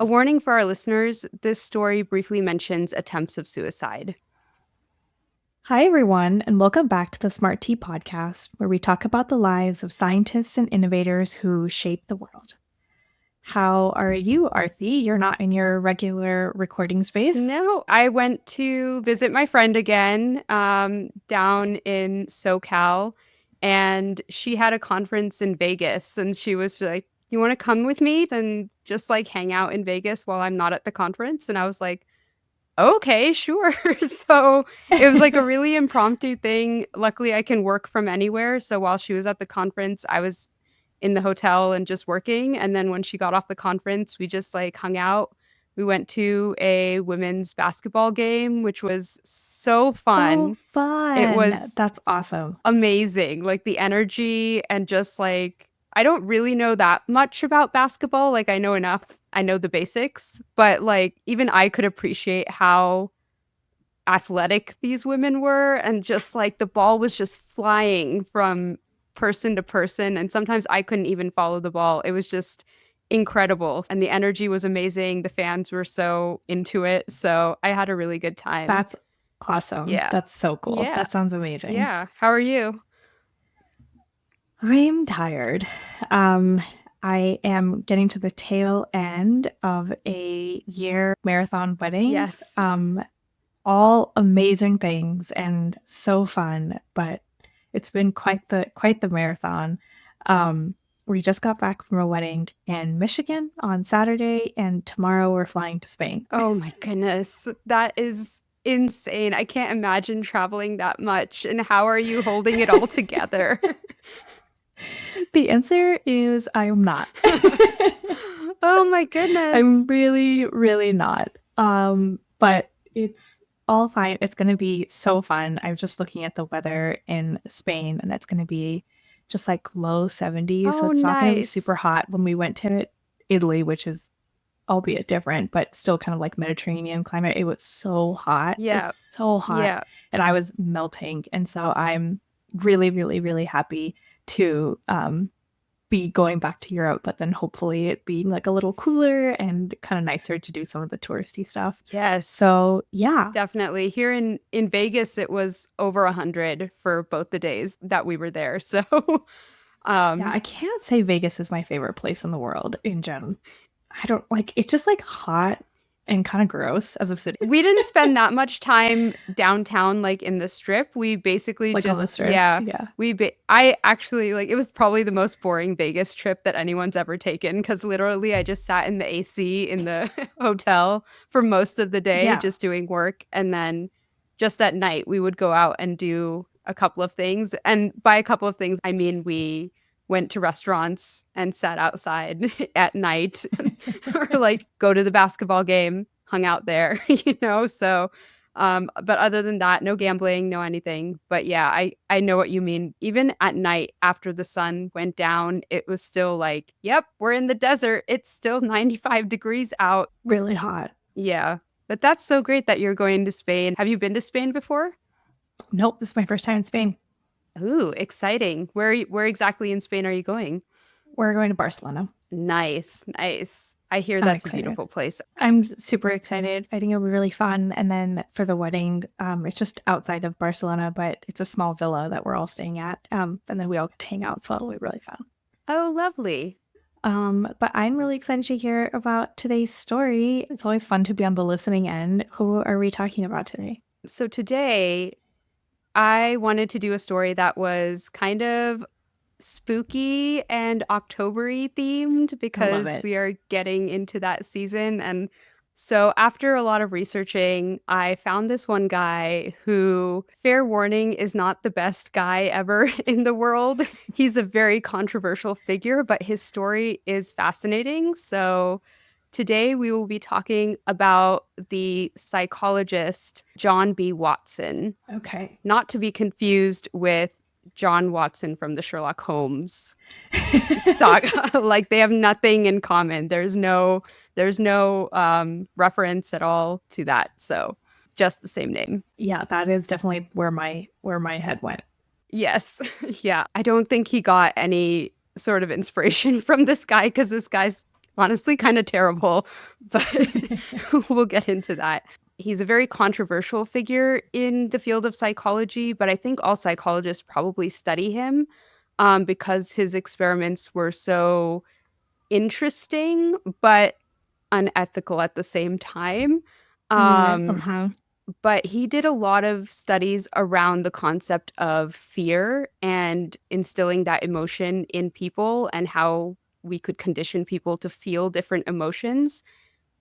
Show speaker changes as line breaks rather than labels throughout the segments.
warning for our listeners, this story briefly mentions attempts of suicide.
Hi, everyone, and welcome back to the Smart Tea podcast, where we talk about the lives of scientists and innovators who shape the world. How are you, Aarati? You're not in your regular recording space?
No, I went to visit my friend again down in SoCal, and she had a conference in Vegas, and she was like, you want to come with me and just like hang out in Vegas while I'm not at the conference? And I was like, okay, sure. So it was like a really impromptu thing. Luckily, I can work from anywhere. So while she was at the conference, I was in the hotel and just working. And then when she got off the conference, we just like hung out. We went to a women's basketball game, which was so fun.
Oh, fun.
It was
That's awesome.
amazing. Like the energy and just like, I don't really know that much about basketball. Like I know enough. I know the basics, but like even I could appreciate how athletic these women were, and just like the ball was just flying from person to person, and sometimes I couldn't even follow the ball. It was just incredible, and the energy was amazing. The fans were so into it, so I had a really good time.
That's awesome.
Yeah.
That's so cool.
Yeah.
That sounds amazing.
Yeah. How are you?
I'm tired. I am getting to the tail end of a year marathon weddings.
Yes.
All amazing things and so fun, but it's been quite the marathon. We just got back from a wedding in Michigan on Saturday, and tomorrow we're flying to Spain.
Oh my goodness. That is insane. I can't imagine traveling that much. And how are you holding it all together?
The answer is I'm not.
Oh my goodness.
I'm really, really not. But it's all fine. It's going to be so fun. I was just looking at the weather in Spain, and it's going to be just like low 70s. So it's not going to be super hot. When we went to Italy, which is albeit different, but still kind of like Mediterranean climate, it was so hot.
Yeah.
It was so hot.
Yeah.
And I was melting. And so I'm really, really, really happy to be going back to Europe, but then hopefully it being like a little cooler and kind of nicer to do some of the touristy stuff.
Yes.
So yeah.
Definitely. Here in Vegas, it was over 100 for both the days that we were there. So
yeah, I can't say Vegas is my favorite place in the world in general. I don't like, it's just like hot and kind of gross as a city.
We didn't spend that much time downtown, like in the strip. We basically
like
just,
on the strip.
yeah.
Yeah.
I actually, like, it was probably the most boring Vegas trip that anyone's ever taken, because literally I just sat in the AC in the hotel for most of the day, just doing work. And then just at night, we would go out and do a couple of things. And by a couple of things, I mean, we went to restaurants and sat outside at night or like go to the basketball game, hung out there, you know? So, but other than that, no gambling, no anything. But yeah, I know what you mean. Even at night after the sun went down, it was still like, yep, we're in the desert. It's still 95 degrees out.
Really hot.
Yeah. But that's so great that you're going to Spain. Have you been to Spain before?
Nope. This is my first time in Spain.
Ooh, exciting. Where exactly in Spain are you going?
We're going to Barcelona.
Nice. I hear that's a beautiful place.
I'm super excited. I think it'll be really fun. And then for the wedding, it's just outside of Barcelona, but it's a small villa that we're all staying at. And then we all get to hang out, so it'll be really fun.
Oh, lovely.
But I'm really excited to hear about today's story. It's always fun to be on the listening end. Who are we talking about today?
So today, I wanted to do a story that was kind of spooky and October-y themed, because we are getting into that season. And so after a lot of researching, I found this one guy who, fair warning, is not the best guy ever in the world. He's a very controversial figure, but his story is fascinating. So today we will be talking about the psychologist John B. Watson.
Okay.
Not to be confused with John Watson from the Sherlock Holmes saga. Like, they have nothing in common. There's no reference at all to that. So just the same name.
Yeah, that is definitely where my head went.
Yes. Yeah. I don't think he got any sort of inspiration from this guy, because this guy's Honestly, kind of terrible, but we'll get into that. He's a very controversial figure in the field of psychology, but I think all psychologists probably study him because his experiments were so interesting, but unethical at the same time. Um,
Uh-huh.
but he did a lot of studies around the concept of fear and instilling that emotion in people and how we could condition people to feel different emotions.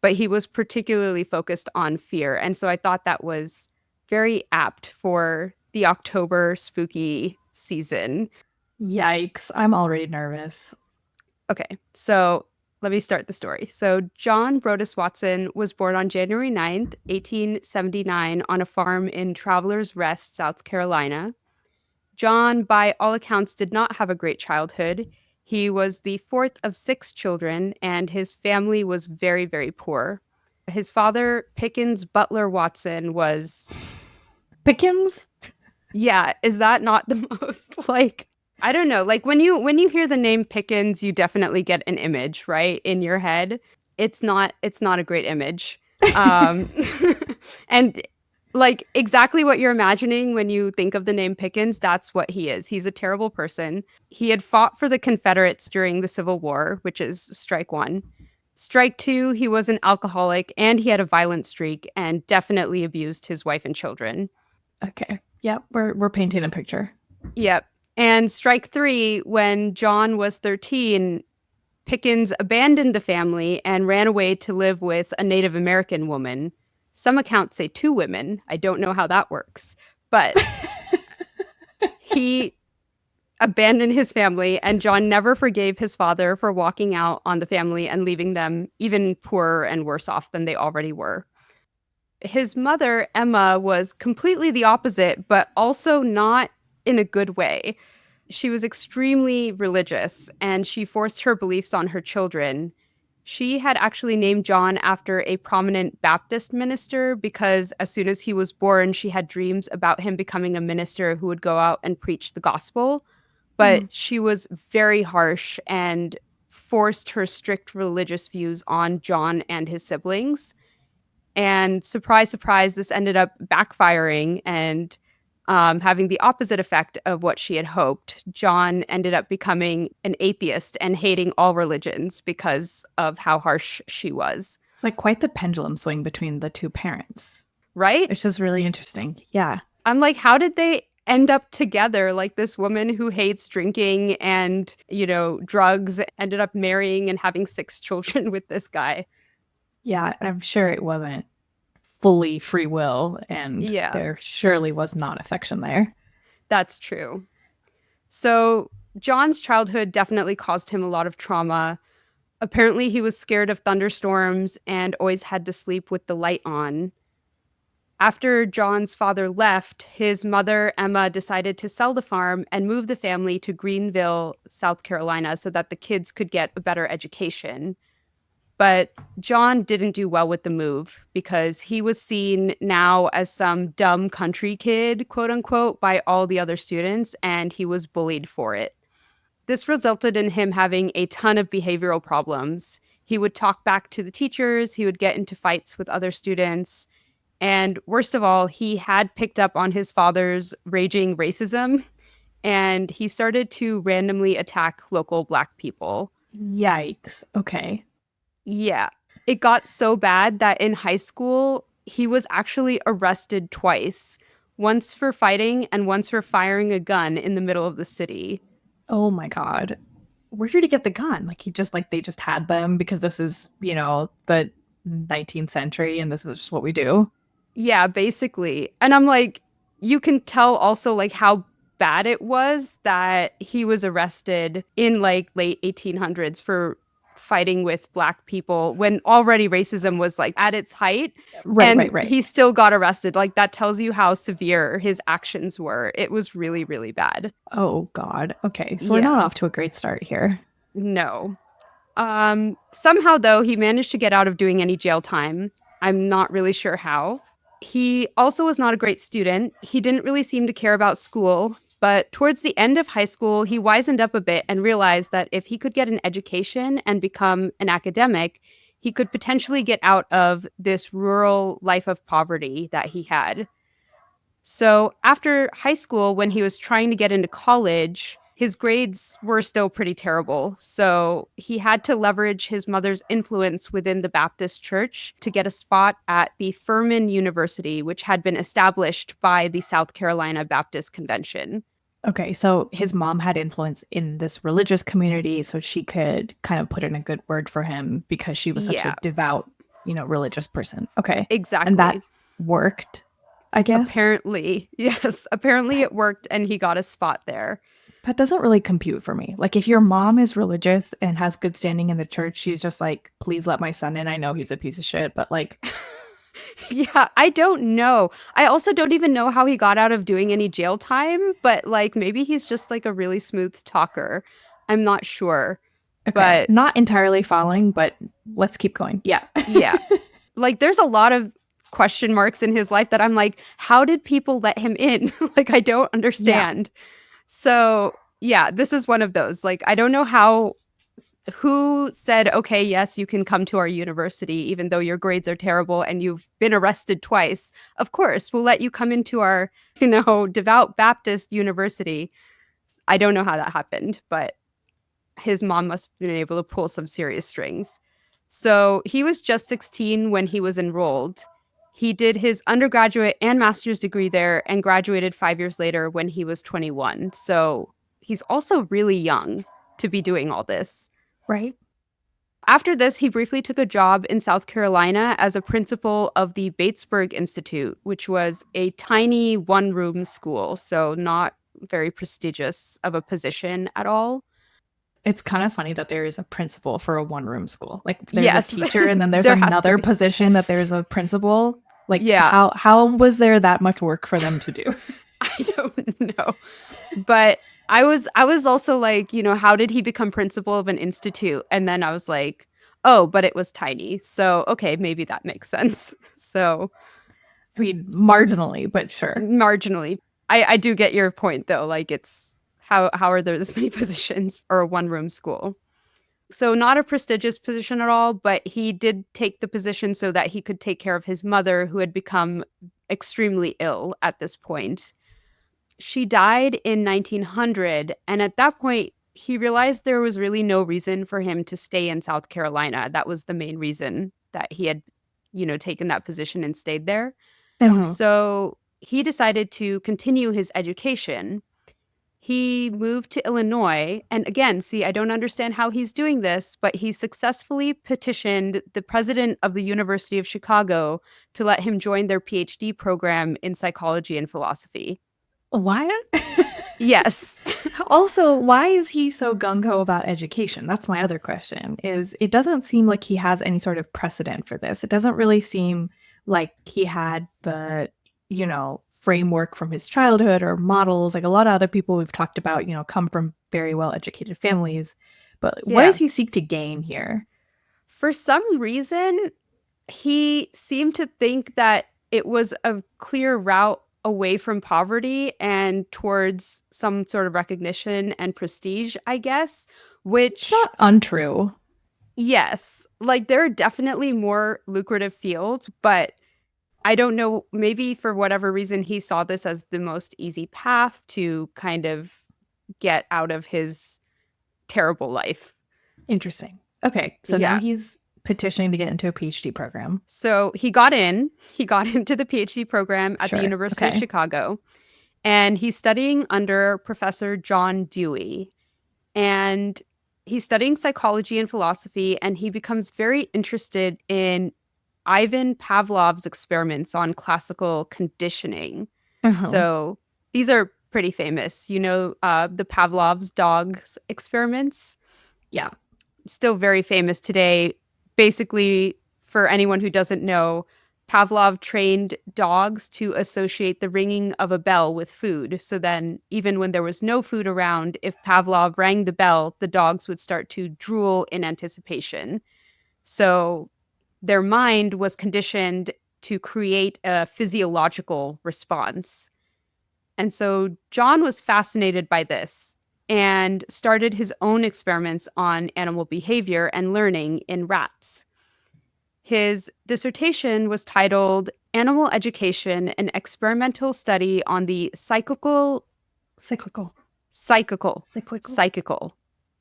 But he was particularly focused on fear. And so I thought that was very apt for the October spooky season.
Yikes. I'm already nervous.
Okay, so let me start the story. So, John Brodus Watson was born on January 9th, 1879, on a farm in Travelers Rest, South Carolina. John, by all accounts, did not have a great childhood. He was the fourth of six children, and his family was very, very poor. His father, Pickens Butler Watson, was,
Pickens?
yeah, is that not the most like I don't know, like when you hear the name Pickens, you definitely get an image, right, in your head. It's not a great image. Um and like exactly what you're imagining when you think of the name Pickens, that's what he is. He's a terrible person. He had fought for the Confederates during the Civil War, which is strike 1. Strike 2, he was an alcoholic and he had a violent streak and definitely abused his wife and children.
Okay. Yep, we're painting a picture.
Yep. And strike 3, when John was 13, Pickens abandoned the family and ran away to live with a Native American woman. Some accounts say 2 women. I don't know how that works. But he abandoned his family, and John never forgave his father for walking out on the family and leaving them even poorer and worse off than they already were. His mother, Emma, was completely the opposite, but also not in a good way. She was extremely religious and she forced her beliefs on her children. She had actually named John after a prominent Baptist minister because as soon as he was born, she had dreams about him becoming a minister who would go out and preach the gospel. But
Mm.
she was very harsh and forced her strict religious views on John and his siblings. And surprise, surprise, this ended up backfiring and having the opposite effect of what she had hoped. John ended up becoming an atheist and hating all religions because of how harsh she was.
It's like quite the pendulum swing between the two parents.
Right?
It's just really interesting. Yeah.
I'm like, how did they end up together? Like this woman who hates drinking and, drugs ended up marrying and having 6 children with this guy.
Yeah, I'm sure it wasn't fully free will, and
Yeah,
there surely was not affection there.
that's true. So, John's childhood definitely caused him a lot of trauma. Apparently, he was scared of thunderstorms and always had to sleep with the light on. After John's father left, his mother, Emma, decided to sell the farm and move the family to Greenville, South Carolina, so that the kids could get a better education. But John didn't do well with the move because he was seen now as some dumb country kid, quote unquote, by all the other students, and he was bullied for it. This resulted in him having a ton of behavioral problems. He would talk back to the teachers, he would get into fights with other students, and worst of all, he had picked up on his father's raging racism, and he started to randomly attack local Black people.
Yikes. Okay.
Yeah. It got so bad that in high school, he was actually arrested twice, once for fighting and once for firing a gun in the middle of the city.
Oh my God. Where did he get the gun? Like they just had them because this is, the 19th century and this is just what we do.
Yeah, basically. And I'm like, you can tell also like how bad it was that he was arrested in like late 1800s for fighting with Black people when already racism was like at its height,
Right,
and
right, right.
he still got arrested. Like that tells you how severe his actions were. It was really, really bad.
Oh God. Okay. So we're
Yeah.
not off to a great start here.
No. Somehow though, he managed to get out of doing any jail time. I'm not really sure how. He also was not a great student. He didn't really seem to care about school. But towards the end of high school, he wizened up a bit and realized that if he could get an education and become an academic, he could potentially get out of this rural life of poverty that he had. So after high school, when he was trying to get into college, his grades were still pretty terrible. So he had to leverage his mother's influence within the Baptist church to get a spot at the Furman University, which had been established by the South Carolina Baptist Convention.
Okay, so his mom had influence in this religious community, so she could kind of put in a good word for him because she was such a devout, religious person. Okay.
Exactly.
And that worked, I guess?
Apparently, yes. Apparently it worked and he got a spot there.
That doesn't really compute for me. Like, if your mom is religious and has good standing in the church, she's just like, please let my son in. I know he's a piece of shit, but like...
Yeah, I don't know. I also don't even know how he got out of doing any jail time, but like maybe he's just like a really smooth talker. I'm not sure.
Okay.
But
not entirely following, but let's keep going. Yeah.
Yeah. Like there's a lot of question marks in his life that I'm like, how did people let him in? Like I don't understand. Yeah. So, yeah, this is one of those. Like I don't know who said, okay, yes, you can come to our university, even though your grades are terrible and you've been arrested twice. Of course, we'll let you come into our, devout Baptist university. I don't know how that happened, but his mom must have been able to pull some serious strings. So he was just 16 when he was enrolled. He did his undergraduate and master's degree there and graduated 5 years later when he was 21. So he's also really young to be doing all this.
Right.
After this, he briefly took a job in South Carolina as a principal of the Batesburg Institute, which was a tiny one-room school, so not very prestigious of a position at all.
It's kind of funny that there is a principal for a one-room school. Like there's a teacher and then there's another position that there's a principal. Like how was there that much work for them to do?
I don't know. But I was also like, how did he become principal of an institute? And then I was like, oh, but it was tiny. So, okay, maybe that makes sense. So,
I mean, marginally, but sure.
Marginally. I do get your point though. Like it's how are there this many positions for a one-room school? So not a prestigious position at all, but he did take the position so that he could take care of his mother, who had become extremely ill at this point. She died in 1900, and at that point, he realized there was really no reason for him to stay in South Carolina. That was the main reason that he had, taken that position and stayed there. So he decided to continue his education. He moved to Illinois, and again, see, I don't understand how he's doing this, but he successfully petitioned the president of the University of Chicago to let him join their PhD program in psychology and philosophy.
Why?
Yes.
Also, why is he so gung-ho about education? That's my other question, is it doesn't seem like he has any sort of precedent for this. It doesn't really seem like he had the, framework from his childhood or models. Like a lot of other people we've talked about, come from very well-educated families. But what does he seek to gain here?
For some reason, he seemed to think that it was a clear route away from poverty and towards some sort of recognition and prestige, I guess, which...
It's not untrue.
Yes. Like, there are definitely more lucrative fields, but I don't know, maybe for whatever reason, he saw this as the most easy path to kind of get out of his terrible life.
Interesting. Okay, so now he's petitioning to get into a PhD program.
So he got into the PhD program at the University of Chicago, and he's studying under Professor John Dewey. And he's studying psychology and philosophy, and he becomes very interested in Ivan Pavlov's experiments on classical conditioning. So these are pretty famous. The Pavlov's dogs experiments? Yeah. Still very famous today. Basically, for anyone who doesn't know, Pavlov trained dogs to associate the ringing of a bell with food. So then, even when there was no food around, if Pavlov rang the bell, the dogs would start to drool in anticipation. So their mind was conditioned to create a physiological response. And so John was fascinated by this and started his own experiments on animal behavior and learning in rats. His dissertation was titled Animal Education, an Experimental Study on the Psychical,
Cyclical.
Psychical,
Cyclical.
Psychical,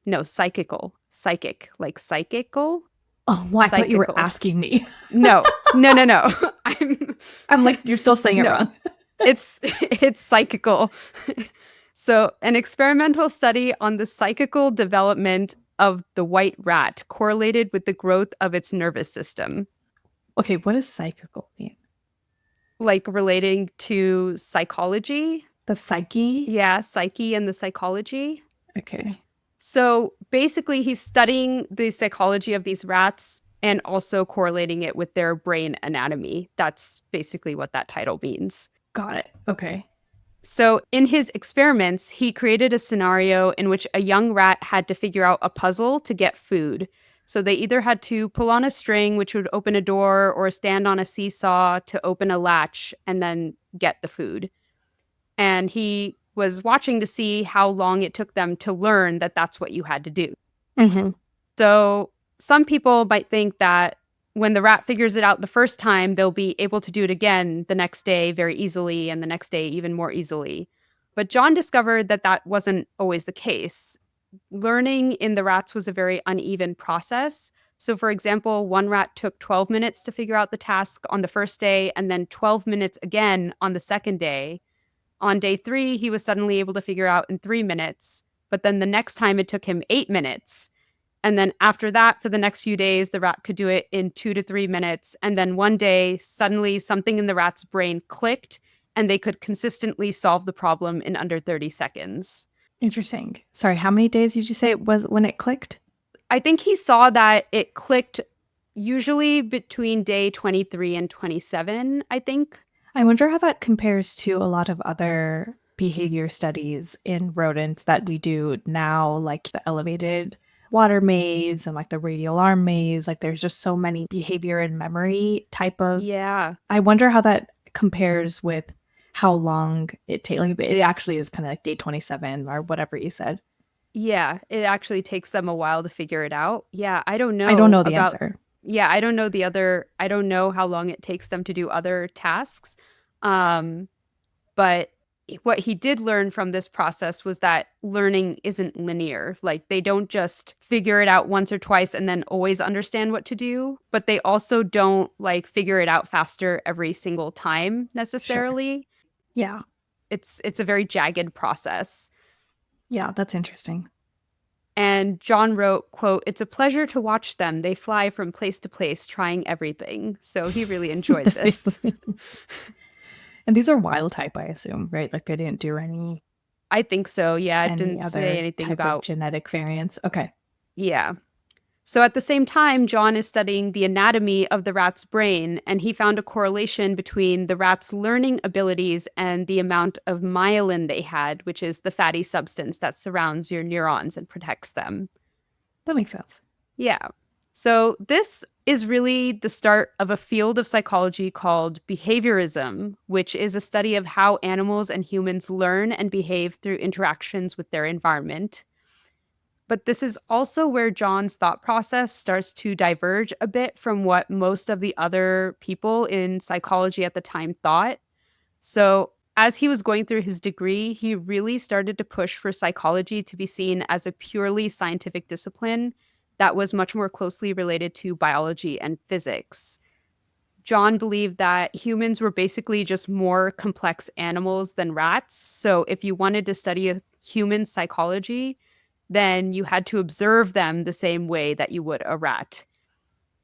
no, Psychical, Psychic, like psychical.
Oh, well, I thought you were asking me.
No.
I'm like, you're still saying it wrong.
It's psychical. So, an experimental study on the psychical development of the white rat correlated with the growth of its nervous system.
Okay, what does psychical mean?
Like relating to psychology?
The psyche?
Yeah, psyche and the psychology.
Okay.
So basically, he's studying the psychology of these rats and also correlating it with their brain anatomy. That's basically what that title means.
Got it. Okay.
So in his experiments, he created a scenario in which a young rat had to figure out a puzzle to get food. So they either had to pull on a string, which would open a door, or stand on a seesaw to open a latch and then get the food. And he was watching to see how long it took them to learn that that's what you had to do.
Mm-hmm.
So some people might think that when the rat figures it out the first time, they'll be able to do it again the next day very easily, and the next day even more easily. But John discovered that that wasn't always the case. Learning in the rats was a very uneven process. So, for example, one rat took 12 minutes to figure out the task on the first day, and then 12 minutes again on the second day. On day 3, he was suddenly able to figure out in 3 minutes, but then the next time it took him 8 minutes. And then after that, for the next few days, the rat could do it in 2 to 3 minutes. And then one day, suddenly something in the rat's brain clicked and they could consistently solve the problem in under 30 seconds.
Interesting. Sorry, how many days did you say it was when it clicked?
I think he saw that it clicked usually between day 23 and 27, I think.
I wonder how that compares to a lot of other behavior studies in rodents that we do now, like the elevated water maze and like the radial arm maze. Like there's just so many behavior and memory type of.
Yeah.
I wonder how that compares with how long it takes. Like, it actually is kind of like day 27 or whatever you said.
Yeah, it actually takes them a while to figure it out. Yeah, I don't know.
I don't know the answer.
Yeah, I don't know I don't know how long it takes them to do other tasks. But what he did learn from this process was that learning isn't linear. Like they don't just figure it out once or twice and then always understand what to do, but they also don't like figure it out faster every single time necessarily.
Sure. Yeah.
It's a very jagged process.
Yeah, that's interesting.
And John wrote, quote, "It's a pleasure to watch them. They fly from place to place, trying everything." So he really enjoyed this.
And these are wild type, I assume, right? Like they didn't do any.
I think so. Yeah, it didn't say anything about
genetic variants. Okay.
Yeah. So at the same time, John is studying the anatomy of the rat's brain, and he found a correlation between the rat's learning abilities and the amount of myelin they had, which is the fatty substance that surrounds your neurons and protects them.
That makes sense.
Yeah. So this is really the start of a field of psychology called behaviorism, which is a study of how animals and humans learn and behave through interactions with their environment. But this is also where John's thought process starts to diverge a bit from what most of the other people in psychology at the time thought. So as he was going through his degree, he really started to push for psychology to be seen as a purely scientific discipline that was much more closely related to biology and physics. John believed that humans were basically just more complex animals than rats. So if you wanted to study a human psychology, then you had to observe them the same way that you would a rat.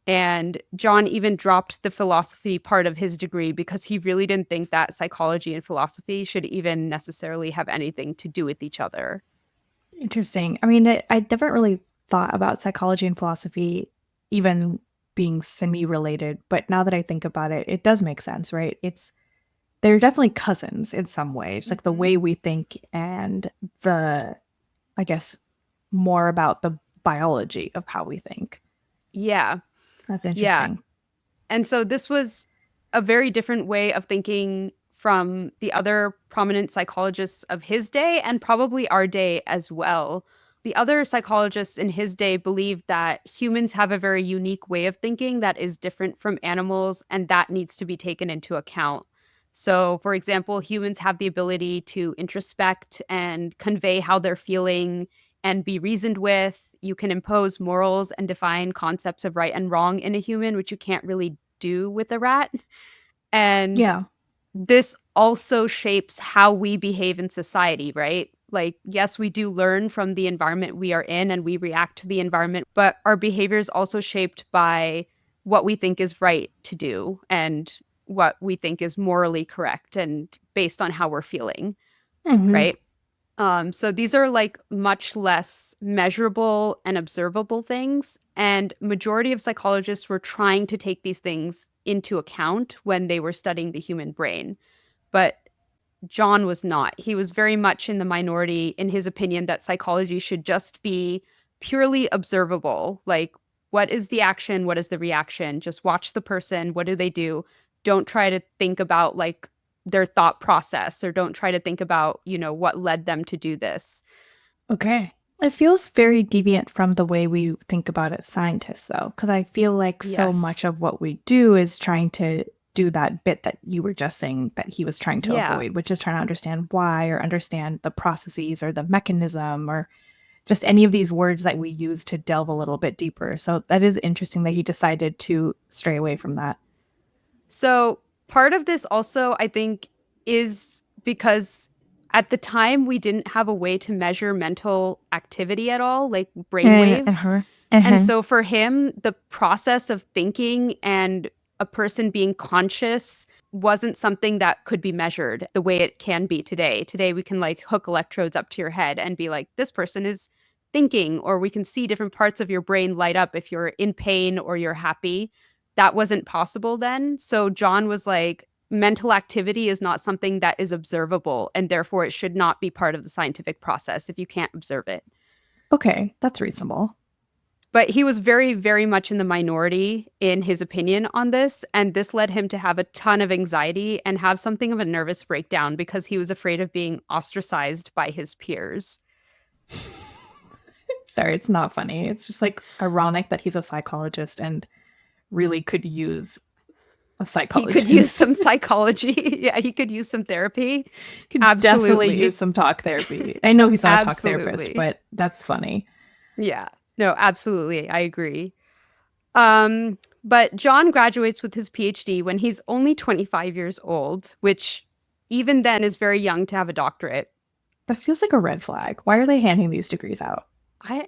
And John even dropped the philosophy part of his degree because he really didn't think that psychology and philosophy should even necessarily have anything to do with each other.
Interesting. I mean, I never really thought about psychology and philosophy even being semi-related, but now that I think about it, it does make sense, right? They're definitely cousins in some ways, like the way we think and I guess, more about the biology of how we think.
Yeah.
That's interesting.
Yeah. And so this was a very different way of thinking from the other prominent psychologists of his day and probably our day as well. The other psychologists in his day believed that humans have a very unique way of thinking that is different from animals, and that needs to be taken into account. So, for example, humans have the ability to introspect and convey how they're feeling and be reasoned with. You can impose morals and define concepts of right and wrong in a human, which you can't really do with a rat. And
Yeah.
this also shapes how we behave in society, right? Like, yes, we do learn from the environment we are in and we react to the environment, but our behavior is also shaped by what we think is right to do and what we think is morally correct and based on how we're feeling,
Hmm.
right? So these are like much less measurable and observable things. And majority of psychologists were trying to take these things into account when they were studying the human brain. But John was not. He was very much in the minority in his opinion that psychology should just be purely observable. Like, what is the action? What is the reaction? Just watch the person. What do they do? Don't try to think about like their thought process or don't try to think about, what led them to do this.
Okay. It feels very deviant from the way we think about it as scientists, though, because I feel like so
Yes.
much of what we do is trying to do that bit that you were just saying that he was trying to
Yeah.
avoid, which is trying to understand why or understand the processes or the mechanism or just any of these words that we use to delve a little bit deeper. So that is interesting that he decided to stray away from that.
So part of this also, I think, is because at the time we didn't have a way to measure mental activity at all, like brain
And
waves.
her.
And
Uh-huh.
so for him, the process of thinking and a person being conscious wasn't something that could be measured the way it can be today. Today, we can like hook electrodes up to your head and be like, this person is thinking, or we can see different parts of your brain light up if you're in pain or you're happy. That wasn't possible then. So John was like, mental activity is not something that is observable, and therefore it should not be part of the scientific process if you can't observe it.
Okay, that's reasonable.
But he was very, very much in the minority in his opinion on this. And this led him to have a ton of anxiety and have something of a nervous breakdown because he was afraid of being ostracized by his peers.
Sorry, it's not funny. It's just like ironic that he's a psychologist and really could use a
He could use
psychologist.
some psychology. Yeah, he could use some therapy.
Could definitely use
Absolutely.
some talk therapy. I know he's not a talk therapist,
Absolutely.
but that's funny.
Yeah. No, absolutely. I agree. But John graduates with his PhD when he's only 25 years old, which even then is very young to have a doctorate.
That feels like a red flag. Why are they handing these degrees out?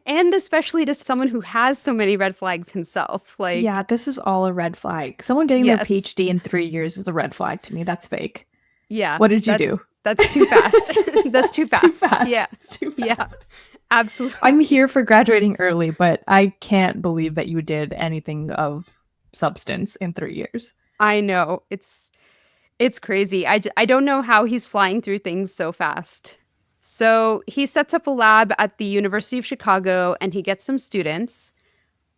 And especially to someone who has so many red flags himself.
Yeah,
Like,
this is all a red flag. Someone getting their
yes.
PhD in 3 years is a red flag to me. That's fake.
Yeah,
What did you do?
that's too fast. That's too
That's too
fast.
fast.
Yeah.
It's too
Yeah.
fast.
Absolutely.
I'm here for graduating early, but I can't believe that you did anything of substance in 3 years.
I know. It's crazy. I don't know how he's flying through things so fast. So he sets up a lab at the University of Chicago and he gets some students.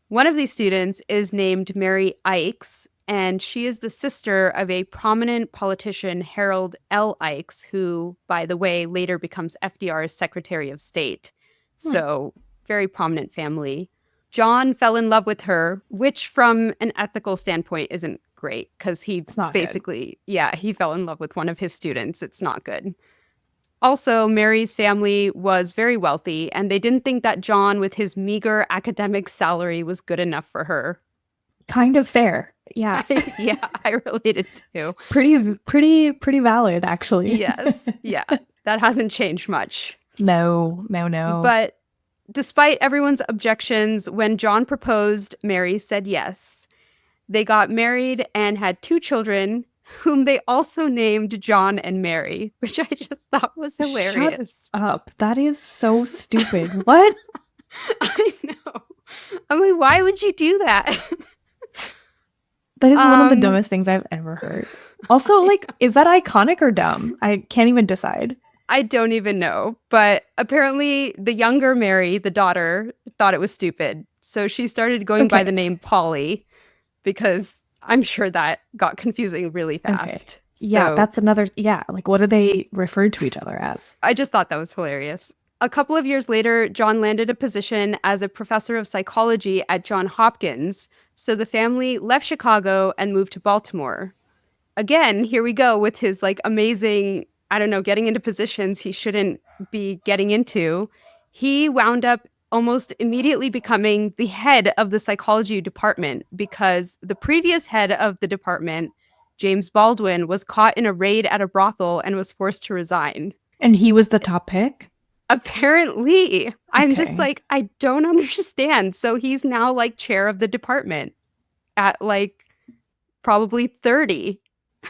One of these students is named Mary Ikes, and she is the sister of a prominent politician, Harold L. Ikes, who, by the way, later becomes FDR's Secretary of State.
Hmm.
So, very prominent family. John fell in love with her, which, from an ethical standpoint, isn't great because he
It's not good.
basically, yeah, he fell in love with one of his students. It's not good. Also, Mary's family was very wealthy, and they didn't think that John, with his meager academic salary, was good enough for her.
Kind of fair. Yeah.
Yeah, I related
It's
to.
pretty valid, actually.
Yes, yeah, that hasn't changed much.
No.
But despite everyone's objections, when John proposed, Mary said yes. They got married and had two children, whom they also named John and Mary, which I just thought was
Shut
hilarious.
up. That is so stupid. What?
I know. I'm like, why would you do that?
That is one of the
Um,
dumbest things I've ever heard. Also, like, is that iconic or dumb? I can't even decide.
I don't even know. But apparently, the younger Mary, the daughter, thought it was stupid. So she started going by
Okay.
the name Polly because I'm sure that got confusing really
Okay.
fast.
Yeah,
So
that's another, yeah, like what do they refer to each other as?
I just thought that was hilarious. A couple of years later, John landed a position as a professor of psychology at Johns Hopkins. So the family left Chicago and moved to Baltimore. Again, here we go with his like amazing, I don't know, getting into positions he shouldn't be getting into. He wound up almost immediately becoming the head of the psychology department because the previous head of the department, James Baldwin, was caught in a raid at a brothel and was forced to resign.
And he was the top pick?
Apparently, I'm just
Okay.
like, I don't understand. So he's now like chair of the department at like probably 30.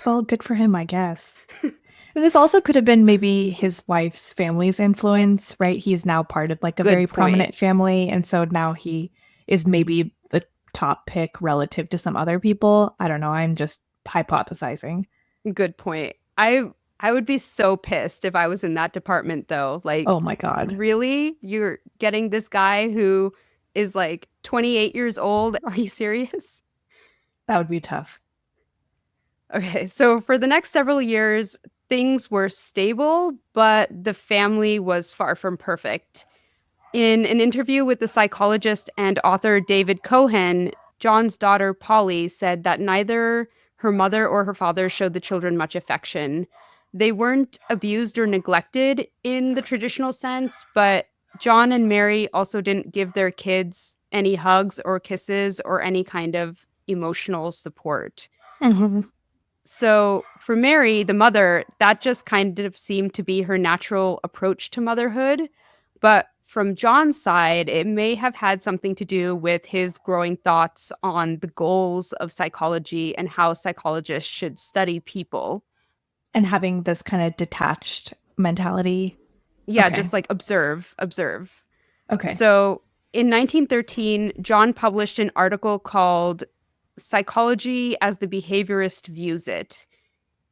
Well, good for him, I guess. And this also could have been maybe his wife's family's influence, right? He's now part of like a very
Good point.
prominent family. And so now he is maybe the top pick relative to some other people. I don't know. I'm just hypothesizing.
Good point. I would be so pissed if I was in that department though. Like,
Oh my God.
really? You're getting this guy who is like 28 years old? Are you serious?
That would be tough.
Okay, so for the next several years, things were stable, but the family was far from perfect. In an interview with the psychologist and author David Cohen, John's daughter Polly said that neither her mother or her father showed the children much affection. They weren't abused or neglected in the traditional sense, but John and Mary also didn't give their kids any hugs or kisses or any kind of emotional support.
Hmm.
So for Mary, the mother, that just kind of seemed to be her natural approach to motherhood. But from John's side, it may have had something to do with his growing thoughts on the goals of psychology and how psychologists should study people.
And having this kind of detached mentality.
Yeah,
Okay.
just like observe, observe.
Okay.
So in 1913, John published an article called Psychology as the Behaviorist Views It.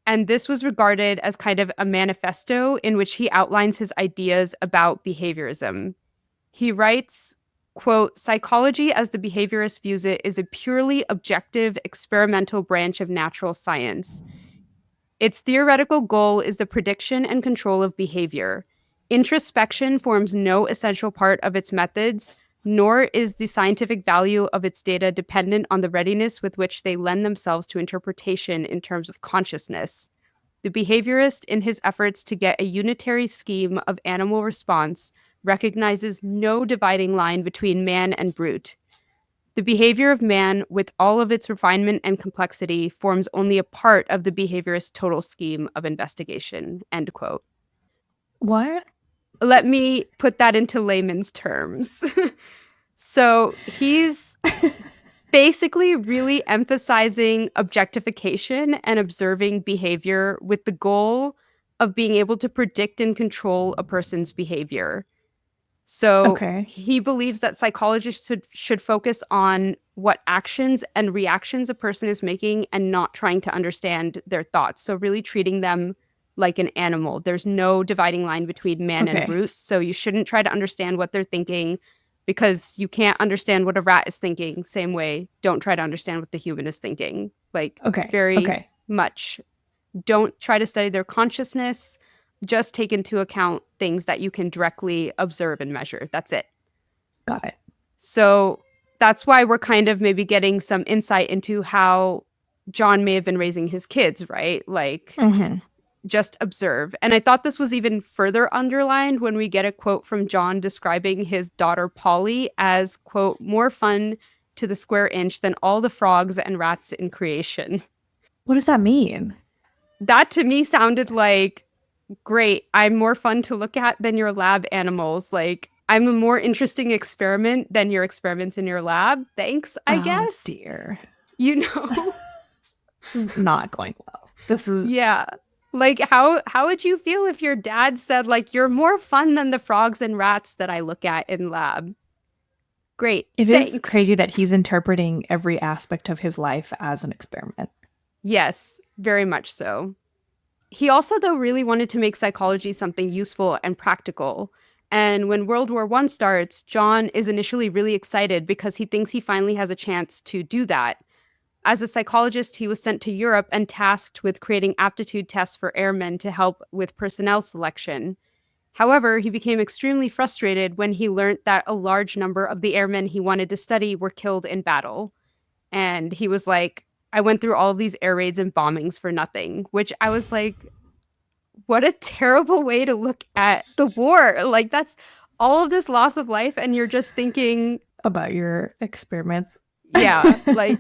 And this was regarded as kind of a manifesto in which he outlines his ideas about behaviorism. He writes, quote, psychology as the behaviorist views it is a purely objective experimental branch of natural science. Its theoretical goal is the prediction and control of behavior. Introspection forms no essential part of its methods, nor is the scientific value of its data dependent on the readiness with which they lend themselves to interpretation in terms of consciousness. The behaviorist, in his efforts to get a unitary scheme of animal response, recognizes no dividing line between man and brute. The behavior of man, with all of its refinement and complexity, forms only a part of the behaviorist total scheme of investigation. End quote.
What?
Let me put that into layman's terms. So he's basically really emphasizing objectification and observing behavior with the goal of being able to predict and control a person's behavior. So
Okay.
he believes that psychologists should focus on what actions and reactions a person is making and not trying to understand their thoughts. So, really treating them like an animal. There's no dividing line between man and
Okay.
brute. So, you shouldn't try to understand what they're thinking because you can't understand what a rat is thinking. Same way, don't try to understand what the human is thinking. Like,
Okay.
very
Okay.
much don't try to study their consciousness. Just take into account things that you can directly observe and measure. That's it.
Got it.
So that's why we're kind of maybe getting some insight into how John may have been raising his kids, right? Like,
Hmm.
just observe. And I thought this was even further underlined when we get a quote from John describing his daughter Polly as, quote, more fun to the square inch than all the frogs and rats in creation.
What does that mean?
That to me sounded like, great, I'm more fun to look at than your lab animals. Like, I'm a more interesting experiment than your experiments in your lab. Thanks, I
Oh
guess.
dear.
You know?
This is not going well. This is,
Yeah. Like how would you feel if your dad said like you're more fun than the frogs and rats that I look at in lab? Great.
it is
Thanks.
crazy that he's interpreting every aspect of his life as an experiment.
Yes, very much so. He also, though, really wanted to make psychology something useful and practical. And when World War I starts, John is initially really excited because he thinks he finally has a chance to do that. As a psychologist, he was sent to Europe and tasked with creating aptitude tests for airmen to help with personnel selection. However, he became extremely frustrated when he learned that a large number of the airmen he wanted to study were killed in battle. And he was like, I went through all of these air raids and bombings for nothing, which I was like, what a terrible way to look at the war. Like, that's all of this loss of life, and you're just thinking
about your experiments.
Yeah, like,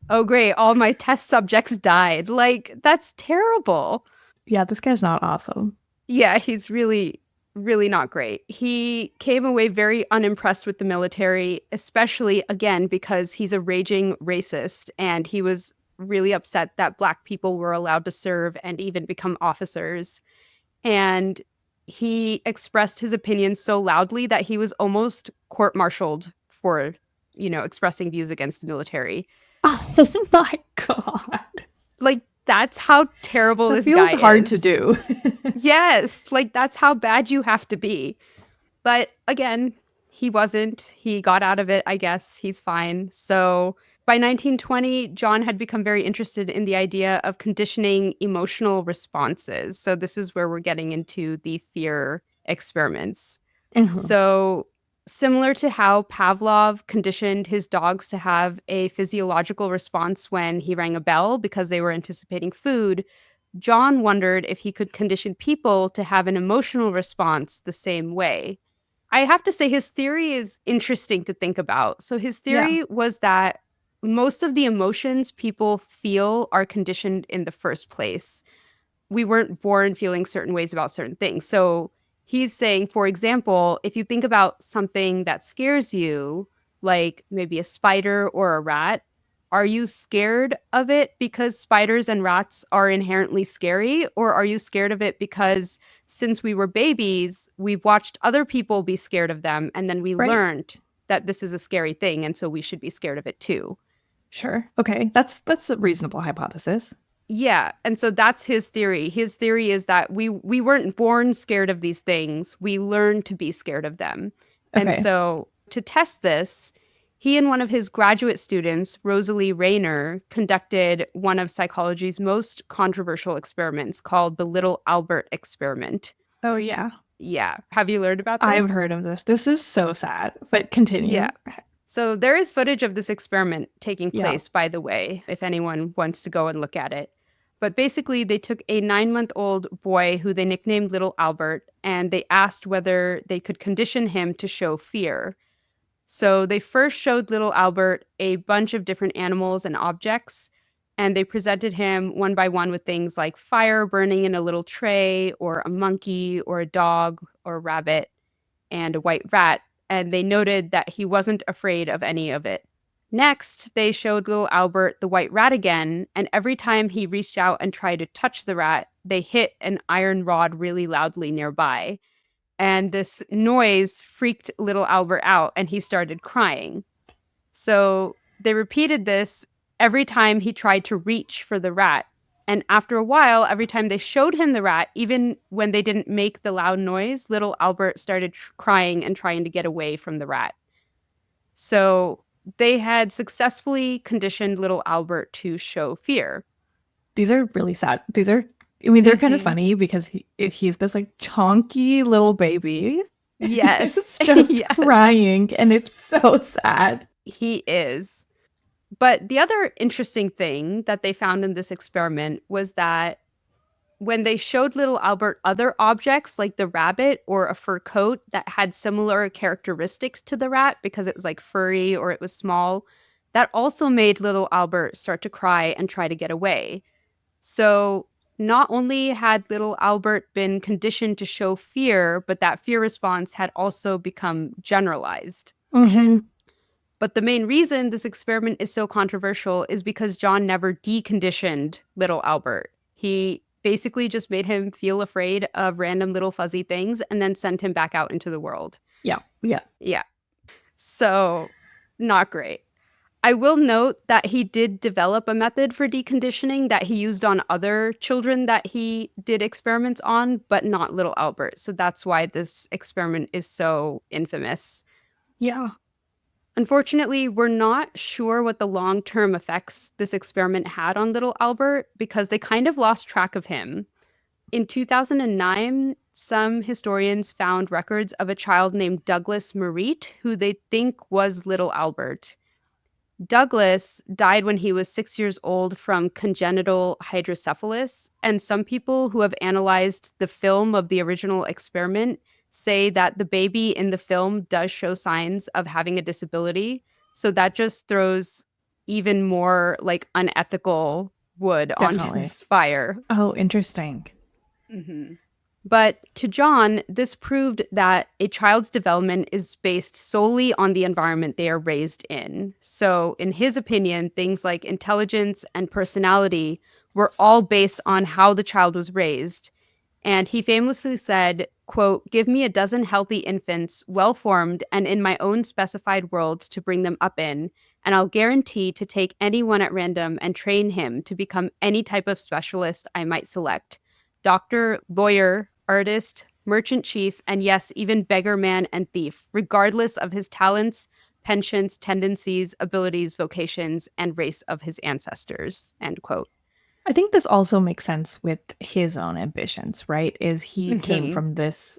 oh, great, all my test subjects died. Like, that's terrible.
Yeah, this guy's not awesome.
Yeah, he's really, really not great. He came away very unimpressed with the military, especially, again, because he's a raging racist, and he was really upset that Black people were allowed to serve and even become officers. And he expressed his opinions so loudly that he was almost court-martialed for, expressing views against the military.
Oh my God.
Like, that's how terrible this guy is.
It feels hard to do.
Yes, like, that's how bad you have to be. But again, he wasn't. He got out of it, I guess. He's fine. So by 1920, John had become very interested in the idea of conditioning emotional responses. So this is where we're getting into the fear experiments. Mm-hmm. So similar to how Pavlov conditioned his dogs to have a physiological response when he rang a bell because they were anticipating food, John wondered if he could condition people to have an emotional response the same way. I have to say his theory is interesting to think about. So his theory was that most of the emotions people feel are conditioned in the first place. We weren't born feeling certain ways about certain things. So he's saying, for example, if you think about something that scares you, like maybe a spider or a rat, are you scared of it because spiders and rats are inherently scary? Or are you scared of it because since we were babies, we've watched other people be scared of them, and then we learned that this is a scary thing, and so we should be scared of it too?
Sure. Okay. That's a reasonable hypothesis.
Yeah. And so that's his theory. His theory is that we weren't born scared of these things. We learned to be scared of them. Okay. And so to test this, he and one of his graduate students, Rosalie Rayner, conducted one of psychology's most controversial experiments called the Little Albert experiment.
Oh, yeah.
Yeah. Have you learned about this?
I've heard of this. This is so sad, but continue.
Yeah. So there is footage of this experiment taking place, by the way, if anyone wants to go and look at it. But basically, they took a 9-month-old boy who they nicknamed Little Albert, and they asked whether they could condition him to show fear. So they first showed Little Albert a bunch of different animals and objects, and they presented him one by one with things like fire burning in a little tray, or a monkey, or a dog, or a rabbit, and a white rat. And they noted that he wasn't afraid of any of it. Next, they showed Little Albert the white rat again, and every time he reached out and tried to touch the rat, they hit an iron rod really loudly nearby. And this noise freaked Little Albert out, and he started crying. So they repeated this every time he tried to reach for the rat. And after a while, every time they showed him the rat, even when they didn't make the loud noise, Little Albert started crying and trying to get away from the rat. So they had successfully conditioned Little Albert to show fear.
These are really sad. They're kind of funny because he's this like chonky little baby.
Yes.
He's just crying, and it's so sad.
He is. But the other interesting thing that they found in this experiment was that when they showed Little Albert other objects like the rabbit or a fur coat that had similar characteristics to the rat because it was like furry or it was small, that also made Little Albert start to cry and try to get away. So not only had Little Albert been conditioned to show fear, but that fear response had also become generalized.
Mm-hmm.
But the main reason this experiment is so controversial is because John never deconditioned Little Albert. He basically just made him feel afraid of random little fuzzy things and then sent him back out into the world.
Yeah.
So, not great. I will note that he did develop a method for deconditioning that he used on other children that he did experiments on, but not Little Albert. So that's why this experiment is so infamous.
Yeah.
Unfortunately, we're not sure what the long-term effects this experiment had on little Albert because they kind of lost track of him. In 2009, some historians found records of a child named Douglas Merritt, who they think was little Albert. Douglas died when he was 6 years old from congenital hydrocephalus, and some people who have analyzed the film of the original experiment say that the baby in the film does show signs of having a disability. So that just throws even more like unethical wood onto
Definitely.
this fire.
Oh, interesting.
Mm-hmm. But to John, this proved that a child's development is based solely on the environment they are raised in. So, in his opinion, things like intelligence and personality were all based on how the child was raised. And he famously said, quote, "Give me a dozen healthy infants, well-formed and in my own specified world to bring them up in, and I'll guarantee to take anyone at random and train him to become any type of specialist I might select. Doctor, lawyer, artist, merchant chief, and yes, even beggar man and thief, regardless of his talents, penchants, tendencies, abilities, vocations, and race of his ancestors," end quote.
I think this also makes sense with his own ambitions, right? Is he came
Mm-hmm.
from this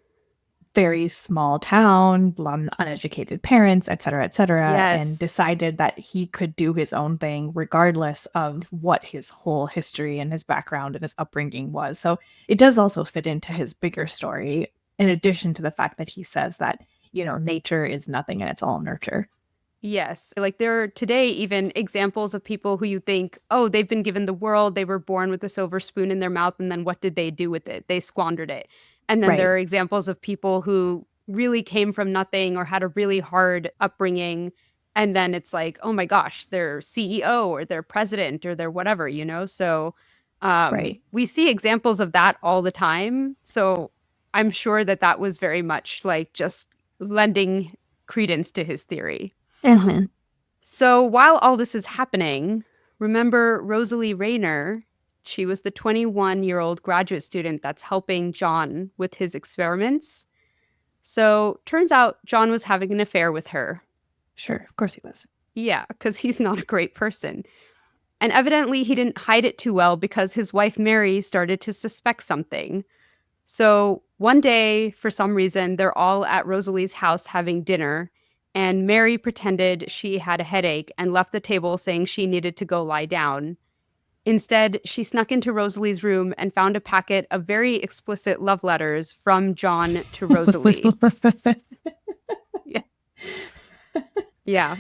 very small town, uneducated parents, et cetera, and
Yes.
decided that he could do his own thing regardless of what his whole history and his background and his upbringing was. So it does also fit into his bigger story, in addition to the fact that he says that, nature is nothing and it's all nurture.
Yes. Like there are today even examples of people who you think, oh, they've been given the world, they were born with a silver spoon in their mouth, and then what did they do with it? They squandered it. And then there
Right.
are examples of people who really came from nothing or had a really hard upbringing. And then it's like, oh my gosh, they're CEO or they're president or they're whatever, you know? So
Right.
we see examples of that all the time. So I'm sure that that was very much like just lending credence to his theory.
Uh-huh.
So while all this is happening, remember Rosalie Rayner? She was the 21-year-old graduate student that's helping John with his experiments. So turns out John was having an affair with her.
Sure. Of course he was.
Yeah, because he's not a great person. And evidently he didn't hide it too well because his wife Mary started to suspect something. So one day, for some reason, they're all at Rosalie's house having dinner, and Mary pretended she had a headache and left the table saying she needed to go lie down. Instead, she snuck into Rosalie's room and found a packet of very explicit love letters from John to Rosalie. Yeah. Yeah.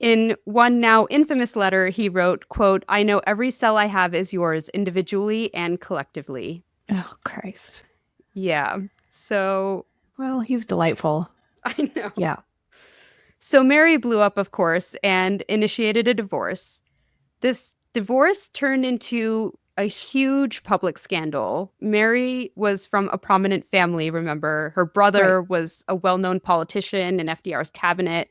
In one now infamous letter, he wrote, quote, "I know every cell I have is yours, individually and collectively."
Oh, Christ.
Yeah. So
Well, he's delightful.
I know.
Yeah.
So Mary blew up, of course, and initiated a divorce. This divorce turned into a huge public scandal. Mary was from a prominent family, remember? Her
Right.
brother was a well known politician in FDR's cabinet.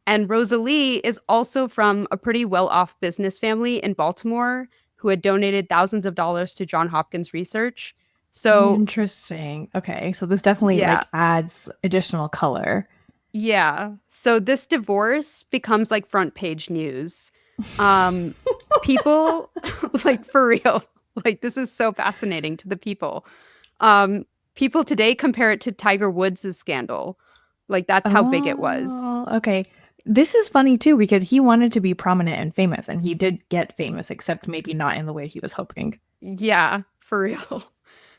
And Rosalie is also from a pretty well off business family in Baltimore who had donated thousands of dollars to John Hopkins research. So,
Interesting. Okay, so this definitely
yeah,
like adds additional color.
yeah. So this divorce becomes like front page news. Um People like for real. Like this is so fascinating to the people. Um People today compare it to Tiger Woods' scandal. Like that's how big it was.
Oh, okay. This is funny too because he wanted to be prominent and famous, and he did get famous, except maybe not in the way he was hoping.
Yeah, for real.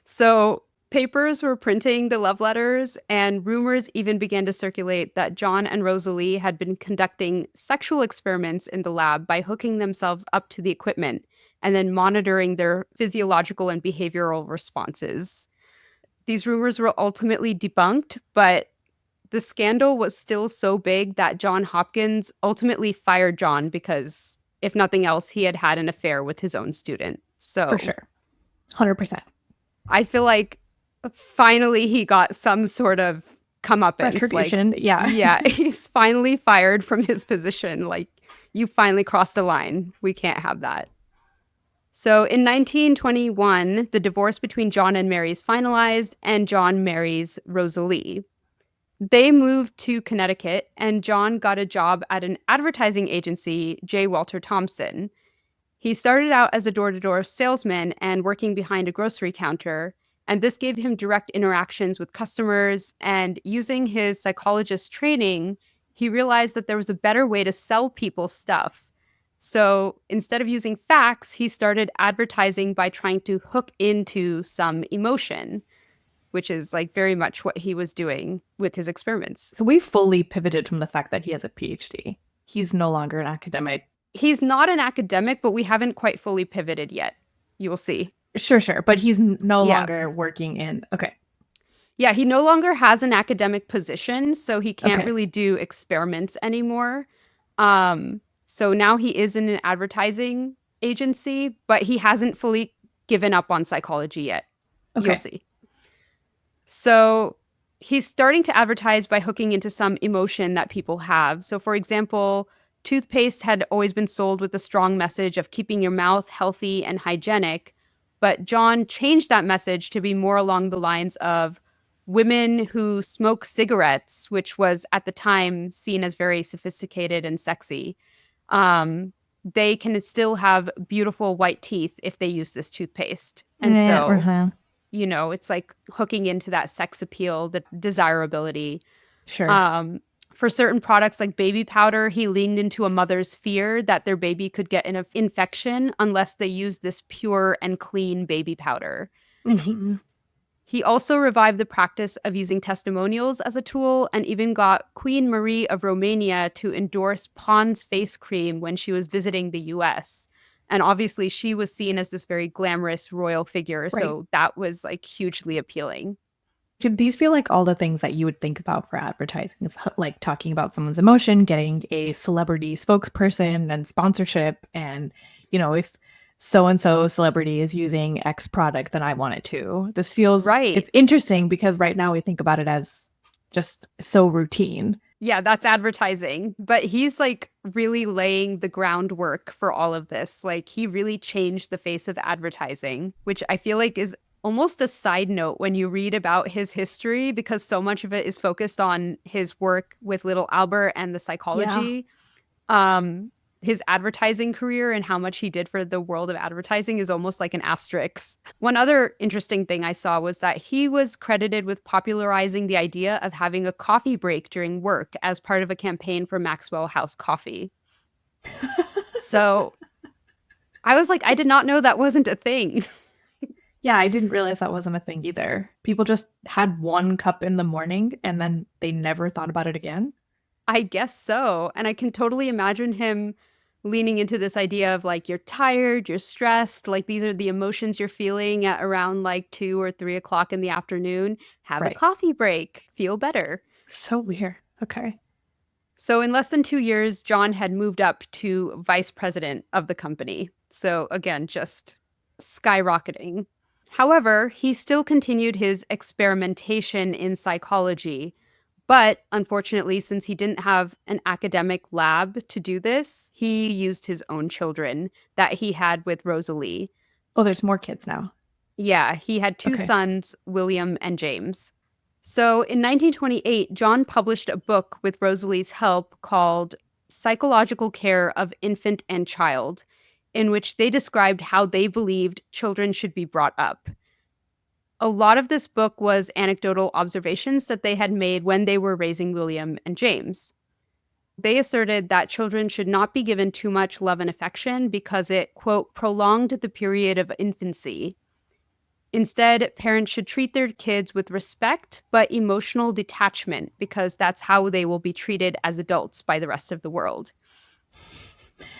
So papers were printing the love letters, and rumors even began to circulate that John and Rosalie had been conducting sexual experiments in the lab by hooking themselves up to the equipment and then monitoring their physiological and behavioral responses. These rumors were ultimately debunked, but the scandal was still so big that John Hopkins ultimately fired John because, if nothing else, he had had an affair with his own student.
For
So
sure. 100%.
I feel like finally he got some sort of comeuppance. Like,
Retribution. Yeah.
yeah, he's finally fired from his position. Like, you finally crossed a line. We can't have that. So in 1921, the divorce between John and Mary is finalized, and John marries Rosalie. They moved to Connecticut, and John got a job at an advertising agency, J. Walter Thompson. He started out as a door to door salesman and working behind a grocery counter. And this gave him direct interactions with customers. And using his psychologist training, he realized that there was a better way to sell people stuff. So instead of using facts, he started advertising by trying to hook into some emotion, which is like very much what he was doing with his experiments.
So we fully pivoted from the fact that he has a PhD. He's no longer an academic.
He's not an academic, but we haven't quite fully pivoted yet. You will see.
Sure. But he's no longer working in. Okay.
Yeah, he no longer has an academic position, so he can't really do experiments anymore. So now he is in an advertising agency, but he hasn't fully given up on psychology yet. Okay. You'll see. So he's starting to advertise by hooking into some emotion that people have. So, for example, toothpaste had always been sold with the strong message of keeping your mouth healthy and hygienic, but John changed that message to be more along the lines of women who smoke cigarettes, which was at the time seen as very sophisticated and sexy. They can still have beautiful white teeth if they use this toothpaste. And you know, it's like hooking into that sex appeal, the desirability.
Sure.
For certain products like baby powder, he leaned into a mother's fear that their baby could get an infection unless they used this pure and clean baby powder.
Mm-hmm.
He also revived the practice of using testimonials as a tool and even got Queen Marie of Romania to endorse Pond's face cream when she was visiting the US. And obviously she was seen as this very glamorous royal figure, right. So that was like hugely appealing.
Should these feel like all the things that you would think about for advertising? It's like talking about someone's emotion, getting a celebrity spokesperson and sponsorship, and, you know, if so-and-so celebrity is using X product, then I want it too. This feels right. It's interesting because right now we think about it as just so routine.
Yeah, that's advertising. But he's like really laying the groundwork for all of this. Like he really changed the face of advertising, which I feel like is almost a side note when you read about his history, because so much of it is focused on his work with little Albert and the psychology. Yeah. His advertising career and how much he did for the world of advertising is almost like an asterisk. One other interesting thing I saw was that he was credited with popularizing the idea of having a coffee break during work as part of a campaign for Maxwell House Coffee. So I was like, I did not know that wasn't a thing.
Yeah, I didn't realize that wasn't a thing either. People just had one cup in the morning and then they never thought about it again.
I guess so. And I can totally imagine him leaning into this idea of like, you're tired, you're stressed, like these are the emotions you're feeling at around like 2 or 3 o'clock in the afternoon. Have a coffee break, feel better.
So weird. Okay.
So in less than 2 years, John had moved up to vice president of the company. So again, just skyrocketing. However, he still continued his experimentation in psychology. But unfortunately, since he didn't have an academic lab to do this, he used his own children that he had with Rosalie.
Oh, there's more kids now.
Yeah, he had two sons, William and James. So in 1928, John published a book with Rosalie's help called Psychological Care of Infant and Child, in which they described how they believed children should be brought up. A lot of this book was anecdotal observations that they had made when they were raising William and James. They asserted that children should not be given too much love and affection because it, quote, prolonged the period of infancy. Instead, parents should treat their kids with respect, but emotional detachment, because that's how they will be treated as adults by the rest of the world.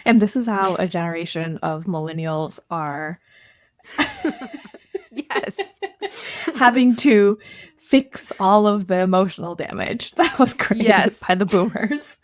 And this is how a generation of millennials are...
Yes.
Having to fix all of the emotional damage that was created by the boomers.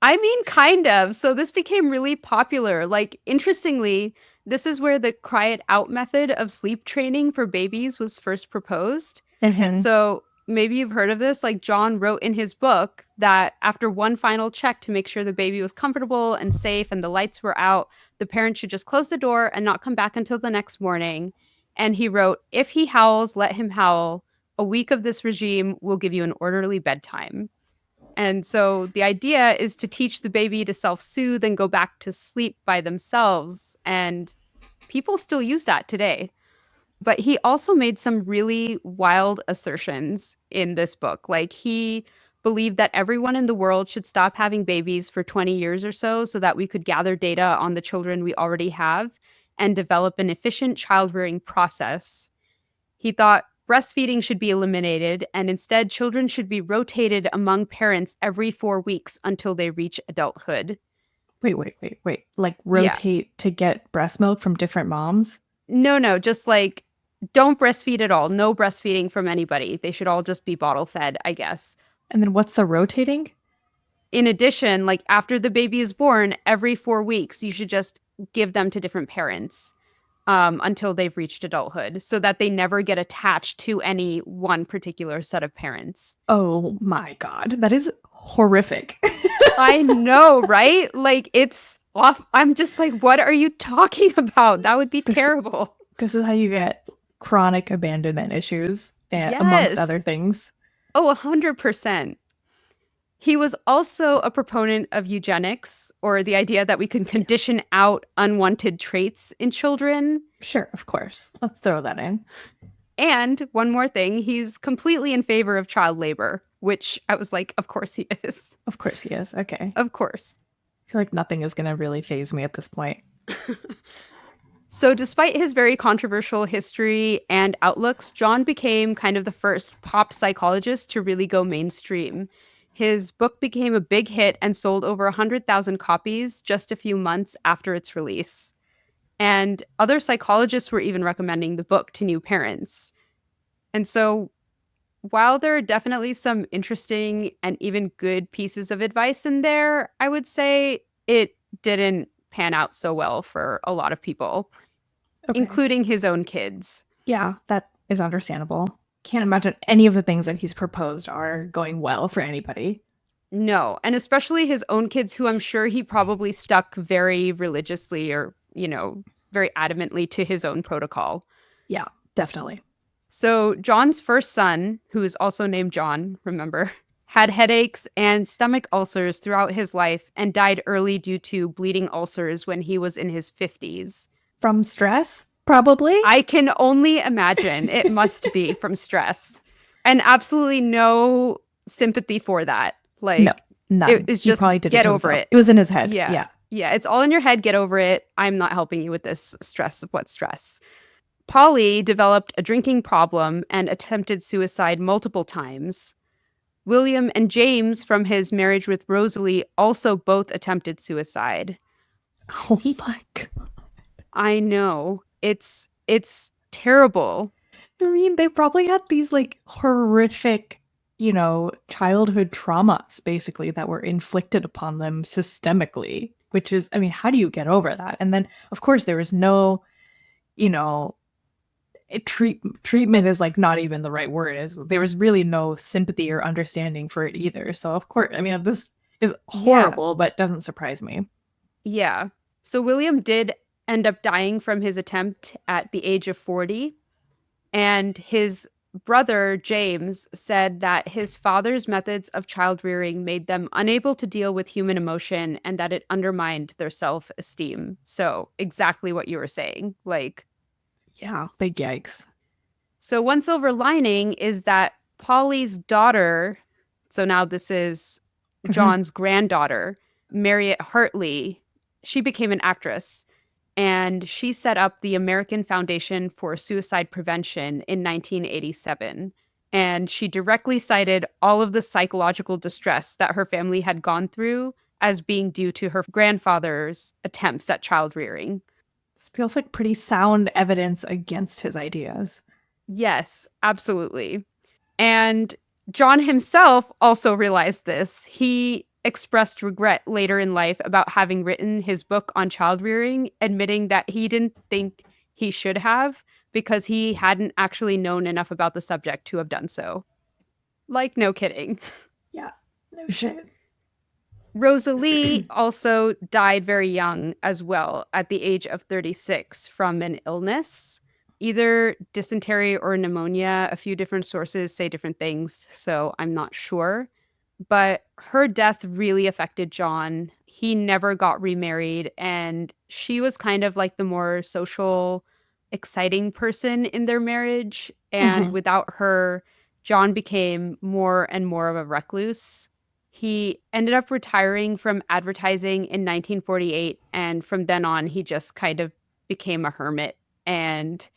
I mean, kind of. So this became really popular. Like, interestingly, this is where the cry it out method of sleep training for babies was first proposed. Mm-hmm. So maybe you've heard of this. Like, John wrote in his book that after one final check to make sure the baby was comfortable and safe and the lights were out, the parent should just close the door and not come back until the next morning. And he wrote, if he howls, let him howl. A week of this regime will give you an orderly bedtime. And so the idea is to teach the baby to self-soothe and go back to sleep by themselves. And people still use that today. But he also made some really wild assertions in this book. Like he believed that everyone in the world should stop having babies for 20 years or so that we could gather data on the children we already have and develop an efficient child rearing process. He thought breastfeeding should be eliminated, and instead, children should be rotated among parents every 4 weeks until they reach adulthood.
Wait. Like
Yeah.
rotate to get breast milk from different moms?
No, just like don't breastfeed at all. No breastfeeding from anybody. They should all just be bottle fed, I guess.
And then what's the rotating?
In addition, like after the baby is born, every 4 weeks, you should just give them to different parents until they've reached adulthood so that they never get attached to any one particular set of parents.
Oh my God. That is horrific.
I know, right? Like it's off. I'm just like, what are you talking about? That would be terrible.
This is how you get chronic abandonment issues, amongst other things.
Oh, 100%. He was also a proponent of eugenics, or the idea that we can condition out unwanted traits in children.
Sure, of course. Let's throw that in.
And one more thing, he's completely in favor of child labor, which I was like, of course he is.
Of course he is. Okay.
Of course.
I feel like nothing is going to really faze me at this point.
So despite his very controversial history and outlooks, John became kind of the first pop psychologist to really go mainstream. His book became a big hit and sold over 100,000 copies just a few months after its release. And other psychologists were even recommending the book to new parents. And so while there are definitely some interesting and even good pieces of advice in there, I would say it didn't pan out so well for a lot of people, including his own kids.
Yeah, that is understandable. Can't imagine any of the things that he's proposed are going well for anybody.
No, and especially his own kids, who I'm sure he probably stuck very religiously or, very adamantly to his own protocol.
Yeah, definitely.
So John's first son, who is also named John, remember, had headaches and stomach ulcers throughout his life and died early due to bleeding ulcers when he was in his 50s.
From stress? Probably.
I can only imagine it must be from stress. And absolutely no sympathy for that. Like,
no, none.
It's just get over it.
It was in his head.
Yeah. It's all in your head. Get over it. I'm not helping you with this stress. What stress? Polly developed a drinking problem and attempted suicide multiple times. William and James, from his marriage with Rosalie, also both attempted suicide.
Oh my God.
I know. It's terrible.
I mean, they probably had these like horrific, childhood traumas basically that were inflicted upon them systemically, which is, I mean, how do you get over that? And then, of course, there was no, treatment is like not even the right word. There was really no sympathy or understanding for it either. So, of course, I mean, this is horrible, but doesn't surprise me.
Yeah. So William did end up dying from his attempt at the age of 40. And his brother, James, said that his father's methods of child rearing made them unable to deal with human emotion and that it undermined their self-esteem. So exactly what you were saying. Like,
yeah, big yikes.
So one silver lining is that Polly's daughter, so now this is John's granddaughter, Marriott Hartley, she became an actress. And she set up the American Foundation for Suicide Prevention in 1987. And she directly cited all of the psychological distress that her family had gone through as being due to her grandfather's attempts at child rearing.
This feels like pretty sound evidence against his ideas.
Yes, absolutely. And John himself also realized this. He expressed regret later in life about having written his book on child rearing, admitting that he didn't think he should have because he hadn't actually known enough about the subject to have done so. Like, no kidding.
Yeah, no shit.
Rosalie also died very young as well, at the age of 36 from an illness. either dysentery or pneumonia. A few different sources say different things, so I'm not sure. But her death really affected John. He never got remarried, and she was kind of like the more social, exciting person in their marriage. And
Mhm.
without her, John became more and more of a recluse. He ended up retiring from advertising in 1948, and from then on, he just kind of became a hermit. And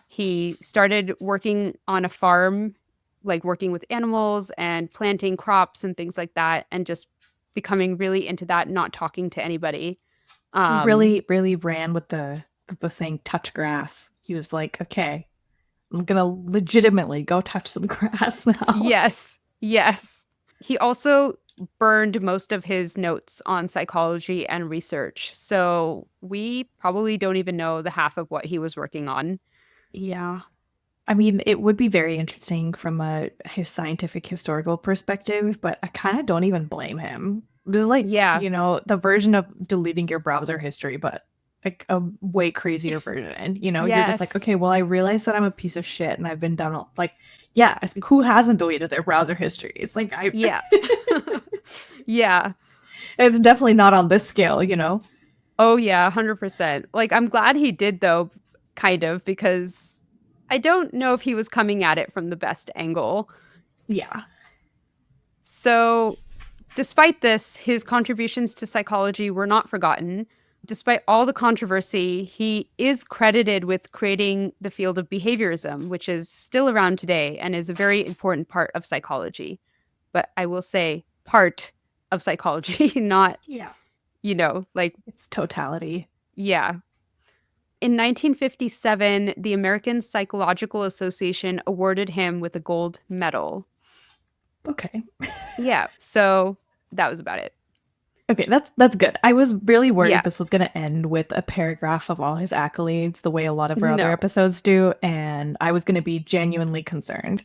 he started working on a farm, like working with animals and planting crops and things like that, and just becoming really into that, not talking to anybody.
He
Um,
really, really ran with the saying touch grass. He was like, okay, I'm gonna legitimately go touch some grass now.
yes, yes. He also burned most of his notes on psychology and research. So we probably don't even know the half of what he was working on.
Yeah. I mean, it would be very interesting from his scientific historical perspective, but I kind of don't even blame him. This is like,
Yeah.
the version of deleting your browser history, but like a way crazier version. And, you're just like,
Yes.
okay, well, I realize that I'm a piece of shit and I've been done all, like, yeah, it's like, who hasn't deleted their browser history? It's like,
Yeah. Yeah.
it's definitely not on this scale.
Oh yeah, 100%. Like I'm glad he did though, kind of, because I don't know if he was coming at it from the best angle.
Yeah.
So, despite this, his contributions to psychology were not forgotten. Despite all the controversy, he is credited with creating the field of behaviorism, which is still around today and is a very important part of psychology. But I will say, part of psychology, not,
Yeah.
like,
It's totality.
yeah. In 1957, the American Psychological Association awarded him with a gold medal.
Okay.
Yeah, so that was about it.
Okay, that's good. I was really
Yeah,
worried this was going to end with a paragraph of all his accolades, the way a lot of our other
no.
episodes do, and I was going to be genuinely concerned.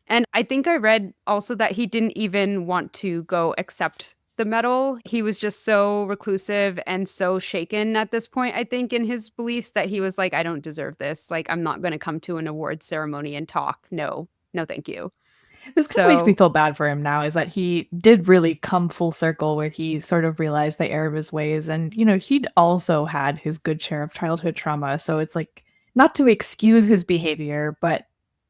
And I think I read also that he didn't even want to go accept the medal. He was just so reclusive and so shaken at this point, I think, in his beliefs that he was like, I don't deserve this. Like, I'm not going to come to an award ceremony and talk. No, no, thank you.
This kind of makes me
So,
feel bad for him now, is that he did really come full circle where he sort of realized the error of his ways. And, he'd also had his good share of childhood trauma. So it's like, not to excuse his behavior, but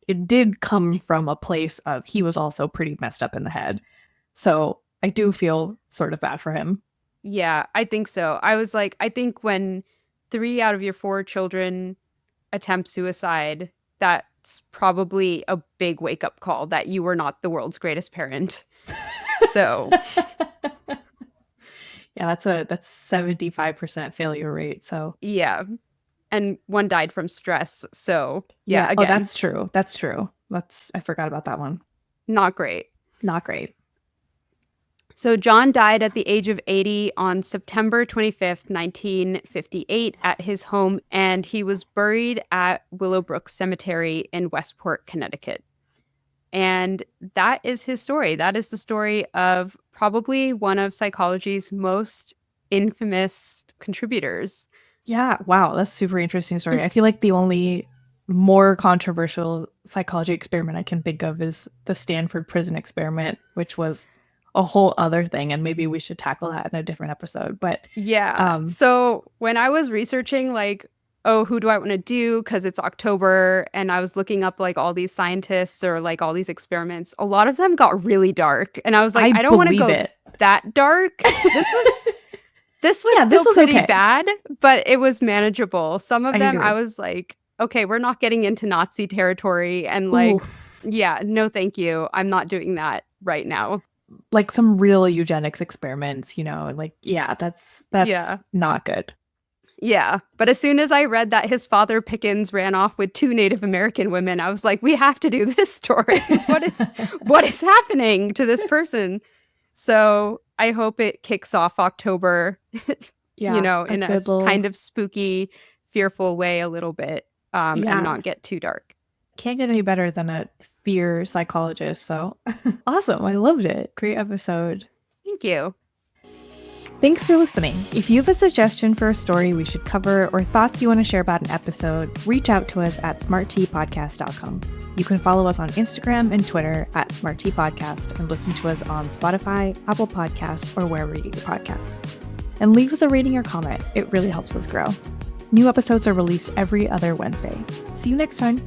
it did come from a place of he was also pretty messed up in the head. So I do feel sort of bad for him.
yeah, I think so. I was like, I think when 3 out of your 4 children attempt suicide, that's probably a big wake up call that you were not the world's greatest parent. So,
Yeah, that's 75% failure rate. So
yeah. And one died from stress. So, yeah,
yeah. Oh,
again,
that's true. That's true. I forgot about that one.
not great.
Not great.
So, John died at the age of 80 on September 25th, 1958, at his home, and he was buried at Willowbrook Cemetery in Westport, Connecticut. And that is his story. That is the story of probably one of psychology's most infamous contributors.
Yeah. Wow. That's a super interesting story. I feel like the only more controversial psychology experiment I can think of is the Stanford prison experiment, which was a whole other thing. And maybe we should tackle that in a different episode. But
Yeah.
um,
So when I was researching, like, oh, who do I want to do? Because it's October, and I was looking up like all these scientists or like all these experiments, a lot of them got really dark. And I was like,
I
I don't want to
believe
go
it.
that dark. This was
Yeah, this
still
was
pretty
okay.
bad, but it was manageable. Some
I
of them I
agree.
was like, okay, we're not getting into Nazi territory, and
Ooh,
like, yeah, no thank you. I'm not doing that right now.
like some real eugenics experiments, like, yeah, that's
Yeah.
not good.
Yeah. But as soon as I read that his father Pickens ran off with 2 Native American women, I was like, we have to do this story. What is happening to this person? So I hope it kicks off October,
Yeah, a
in a
good little,
kind of spooky, fearful way a little bit, and
yeah,
not get too dark.
can't get any better than a fear psychologist. So awesome. I loved it. Great episode.
Thank you.
Thanks for listening. If you have a suggestion for a story we should cover or thoughts you want to share about an episode, reach out to us at smartteapodcast.com. You can follow us on Instagram and Twitter at smartteapodcast and listen to us on Spotify, Apple Podcasts, or wherever you get your podcasts. And leave us a rating or comment. It really helps us grow. New episodes are released every other Wednesday. See you next time.